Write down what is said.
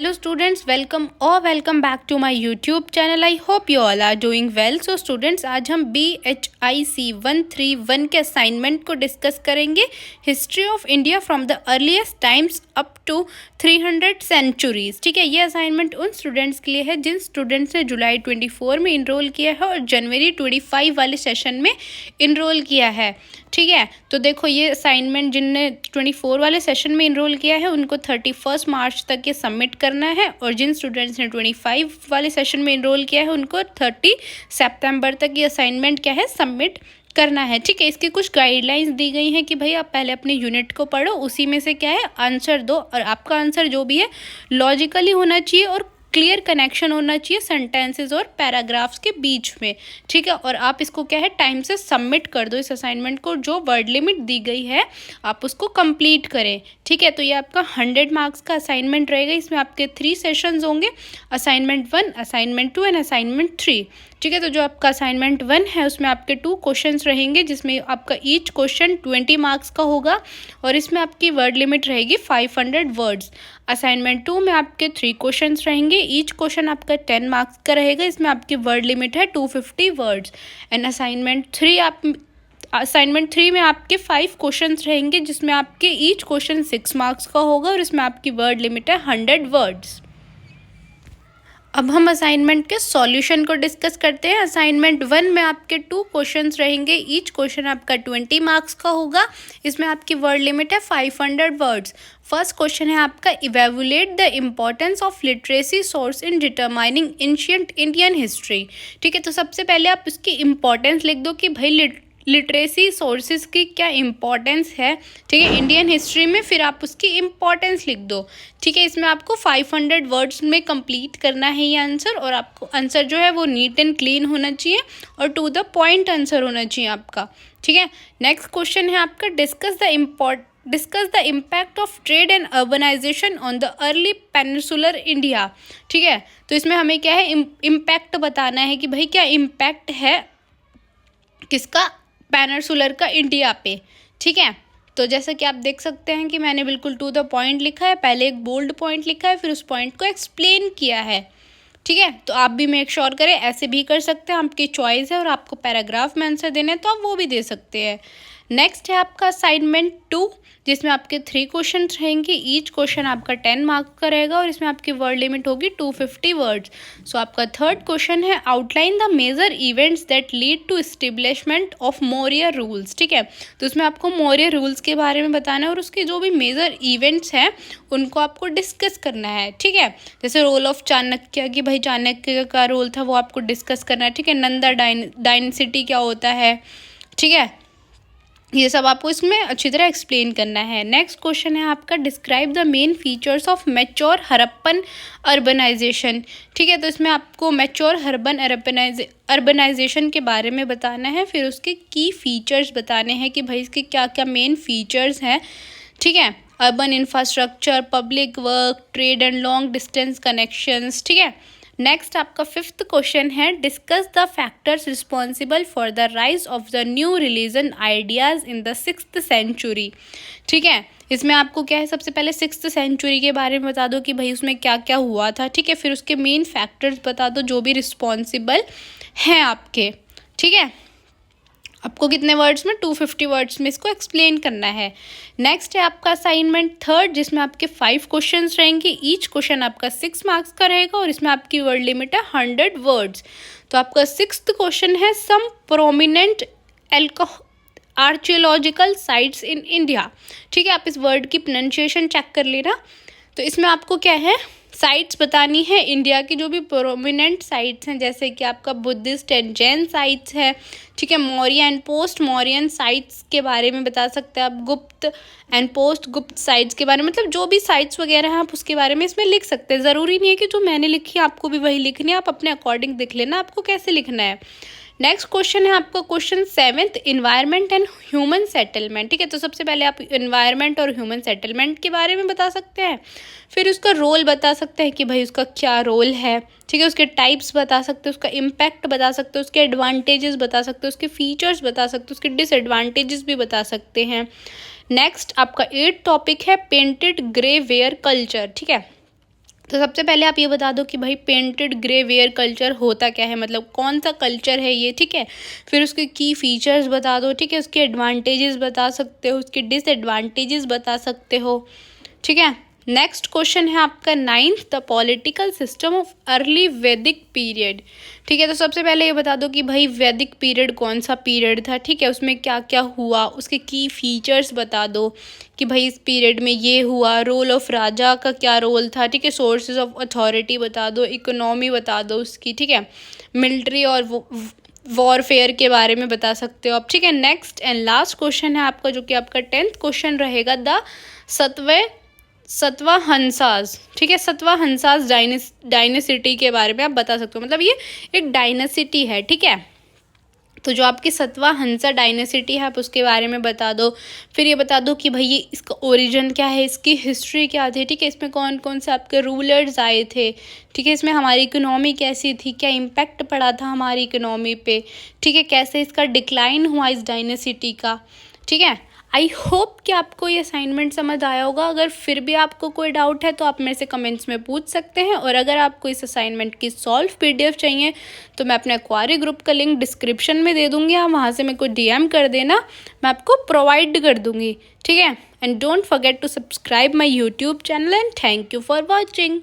Hello students, welcome back to my YouTube channel. I hope you all are doing well. So students, आज हम BHIC 131 के assignment को discuss करेंगे. History of India from the earliest times up to 300 centuries. ठीक है, ये assignment उन students के लिए है जिन स्टूडेंट्स ने जुलाई 24 में इनरोल किया है और जनवरी 25 वाले सेशन में इनरोल किया है. ठीक है, तो देखो ये असाइनमेंट जिनने 24 वाले सेशन में इनरोल किया है उनको 31 मार्च तक ये सबमिट करना है, और जिन स्टूडेंट्स ने 25 वाले सेशन में इनरोल किया है उनको 30 सितंबर तक ये असाइनमेंट क्या है, सबमिट करना है. ठीक है, इसकी कुछ गाइडलाइंस दी गई हैं कि भाई आप पहले अपने यूनिट को पढ़ो, उसी में से क्या है आंसर दो, और आपका आंसर जो भी है लॉजिकली होना चाहिए और क्लियर कनेक्शन होना चाहिए सेंटेंसेस और पैराग्राफ्स के बीच में. ठीक है, और आप इसको क्या है टाइम से सबमिट कर दो. इस असाइनमेंट को जो वर्ड लिमिट दी गई है आप उसको कंप्लीट करें. ठीक है, तो ये आपका 100 मार्क्स का असाइनमेंट रहेगा. इसमें आपके 3 सेशंस होंगे, असाइनमेंट 1, असाइनमेंट 2 एंड असाइनमेंट 3. ठीक है, तो जो आपका असाइनमेंट 1 है उसमें आपके 2 क्वेश्चंस रहेंगे जिसमें आपका ईच क्वेश्चन 20 मार्क्स का होगा, और इसमें आपकी वर्ड लिमिट रहेगी 500 वर्ड्स. असाइनमेंट 2 में आपके 3 क्वेश्चंस रहेंगे, ईच क्वेश्चन आपका 10 मार्क्स का रहेगा, इसमें आपकी वर्ड लिमिट है 250 वर्ड्स. एंड असाइनमेंट 3 में आपके 5 क्वेश्चंस रहेंगे जिसमें आपके ईच क्वेश्चन 6 मार्क्स का होगा, और इसमें आपकी वर्ड लिमिट है 100 वर्ड्स. अब हम असाइनमेंट के सॉल्यूशन को डिस्कस करते हैं. असाइनमेंट 1 में आपके 2 क्वेश्चंस रहेंगे, ईच क्वेश्चन आपका 20 मार्क्स का होगा, इसमें आपकी वर्ड लिमिट है 500 वर्ड्स. फर्स्ट क्वेश्चन है आपका, evaluate the importance of literacy source in determining ancient Indian history. ठीक है, तो सबसे पहले आप इसकी इम्पोर्टेंस लिख दो कि भाई लिटरेसी सोर्सेज की क्या इम्पोर्टेंस है. ठीक है, इंडियन हिस्ट्री में, फिर आप उसकी इम्पोर्टेंस लिख दो. ठीक है, इसमें आपको 500 वर्ड्स में कंप्लीट करना है ये आंसर, और आपको आंसर जो है वो नीट एंड क्लीन होना चाहिए और टू द पॉइंट आंसर होना चाहिए आपका. ठीक है, नेक्स्ट क्वेश्चन है आपका, discuss the impact of trade and urbanisation on the early peninsular India. ठीक है, तो इसमें हमें क्या है इम्पैक्ट बताना है कि भाई क्या इम्पैक्ट है किसका, पेनिनसुलर का इंडिया पे. ठीक है, तो जैसा कि आप देख सकते हैं कि मैंने बिल्कुल टू द पॉइंट लिखा है, पहले एक बोल्ड पॉइंट लिखा है फिर उस पॉइंट को एक्सप्लेन किया है. ठीक है, तो आप भी मेक श्योर करें, ऐसे भी कर सकते हैं, आपकी चॉइस है, और आपको पैराग्राफ में आंसर देने हैं तो आप वो भी दे सकते हैं. नेक्स्ट है आपका असाइनमेंट 2 जिसमें आपके 3 क्वेश्चन रहेंगे, ईच क्वेश्चन आपका 10 मार्क्स का रहेगा, और इसमें आपकी वर्ड लिमिट होगी 250 वर्ड्स. सो आपका थर्ड क्वेश्चन है, outline the major events that lead to establishment of Maurya rules. ठीक है, तो इसमें आपको मौर्य रूल्स के बारे में बताना है और उसके जो भी मेजर इवेंट्स हैं उनको आपको डिस्कस करना है. ठीक है, जैसे रोल ऑफ चाणक्य कि भाई चाणक्य का रोल था वो आपको डिस्कस करना है. ठीक है, नंदा डायनेसिटी क्या होता है. ठीक है, ये सब आपको इसमें अच्छी तरह एक्सप्लेन करना है. नेक्स्ट क्वेश्चन है आपका, describe the main features of mature Harappan urbanisation. ठीक है, तो इसमें आपको मैच्योर अर्बनाइजेशन के बारे में बताना है, फिर उसके की फीचर्स बताने हैं कि भाई इसके क्या क्या मेन फीचर्स हैं. ठीक है, urban infrastructure, public work, trade and long distance connections. ठीक है, नेक्स्ट आपका 5th क्वेश्चन है, discuss the factors responsible for the rise of the new religion ideas in the 6th century. ठीक है, इसमें आपको क्या है, सबसे पहले 6th सेंचुरी के बारे में बता दो कि भाई उसमें क्या क्या हुआ था. ठीक है, फिर उसके मेन फैक्टर्स बता दो जो भी रिस्पॉन्सिबल हैं आपके. ठीक है, आपको कितने वर्ड्स में, 250 वर्ड्स में इसको एक्सप्लेन करना है. नेक्स्ट है आपका असाइनमेंट 3 जिसमें आपके 5 क्वेश्चंस रहेंगे, ईच क्वेश्चन आपका 6 मार्क्स का रहेगा, और इसमें आपकी वर्ड लिमिट है 100 वर्ड्स. तो आपका 6th क्वेश्चन है, some prominent archaeological sites in India. ठीक है, आप इस वर्ड की प्रोनाउंसिएशन चेक कर लेना. तो इसमें आपको क्या है, साइट्स बतानी है इंडिया की जो भी प्रोमिनेंट साइट्स हैं, जैसे कि आपका बुद्धिस्ट एंड जैन साइट्स है. ठीक है, Maurya and post Mauryan sites के बारे में बता सकते हैं आप, गुप्त एंड पोस्ट गुप्त साइट्स के बारे में, मतलब जो भी साइट्स वगैरह हैं आप उसके बारे में इसमें लिख सकते हैं. ज़रूरी नहीं है कि जो मैंने लिखी है आपको भी वही लिखनी है, आप अपने अकॉर्डिंग देख लेना आपको कैसे लिखना है. नेक्स्ट क्वेश्चन है आपका question 7th, environment and human settlement. ठीक है, तो सबसे पहले आप इन्वायरमेंट और ह्यूमन सेटलमेंट के बारे में बता सकते हैं, फिर उसका रोल बता सकते हैं कि भाई उसका क्या रोल है. ठीक है, उसके टाइप्स बता सकते हैं, उसका इम्पैक्ट बता सकते हैं, उसके एडवांटेजेस बता सकते हैं, उसके फीचर्स बता सकते हैं, उसके डिसएडवांटेजेस भी बता सकते हैं. नेक्स्ट आपका 8th टॉपिक है, पेंटेड ग्रे वेयर कल्चर. ठीक है, तो सबसे पहले आप ये बता दो कि भाई पेंटेड ग्रे वेयर कल्चर होता क्या है, मतलब कौन सा कल्चर है ये, ठीक है। फिर उसके की फीचर्स बता दो, ठीक है, उसके एडवांटेजेस बता सकते हो, उसके डिसएडवांटेजेस बता सकते हो, ठीक है। नेक्स्ट क्वेश्चन है आपका 9th, the political system of early वैदिक पीरियड, ठीक है। तो सबसे पहले ये बता दो कि भाई वैदिक पीरियड कौन सा पीरियड था, ठीक है, उसमें क्या क्या हुआ, उसके की फीचर्स बता दो कि भाई इस पीरियड में ये हुआ, रोल ऑफ राजा का क्या रोल था, ठीक है, सोर्सेज ऑफ अथॉरिटी बता दो, इकोनॉमी बता दो उसकी, ठीक है, मिलिट्री और वॉरफेयर के बारे में बता सकते हो आप, ठीक है। नेक्स्ट एंड लास्ट क्वेश्चन है आपका, जो कि आपका 10th क्वेश्चन रहेगा, द सतवाहंसास, ठीक है, सतवाहंसास डायनेसिटी के बारे में आप बता सकते हो, मतलब ये एक डायनेसिटी है, ठीक है। तो जो आपकी सतवाहंसा डायनेसिटी है आप उसके बारे में बता दो। फिर ये बता दो कि भाई ये इसका ओरिजिन क्या है, इसकी हिस्ट्री क्या थी, ठीक है, इसमें कौन कौन से आपके रूलर्स आए थे, ठीक है, इसमें हमारी इकोनॉमी कैसी थी, क्या इम्पैक्ट पड़ा था हमारी इकोनॉमी पे, ठीक है, कैसे इसका डिक्लाइन हुआ इस डायनेसिटी का, ठीक है। आई होप कि आपको ये असाइनमेंट समझ आया होगा। अगर फिर भी आपको कोई डाउट है तो आप मेरे से कमेंट्स में पूछ सकते हैं, और अगर आपको इस असाइनमेंट की सॉल्व PDF चाहिए तो मैं अपने एक्वारी ग्रुप का लिंक डिस्क्रिप्शन में दे दूँगी, आप वहाँ से मेरे को DM कर देना, मैं आपको प्रोवाइड कर दूँगी, ठीक है। And don't forget to subscribe my YouTube channel and thank you for watching.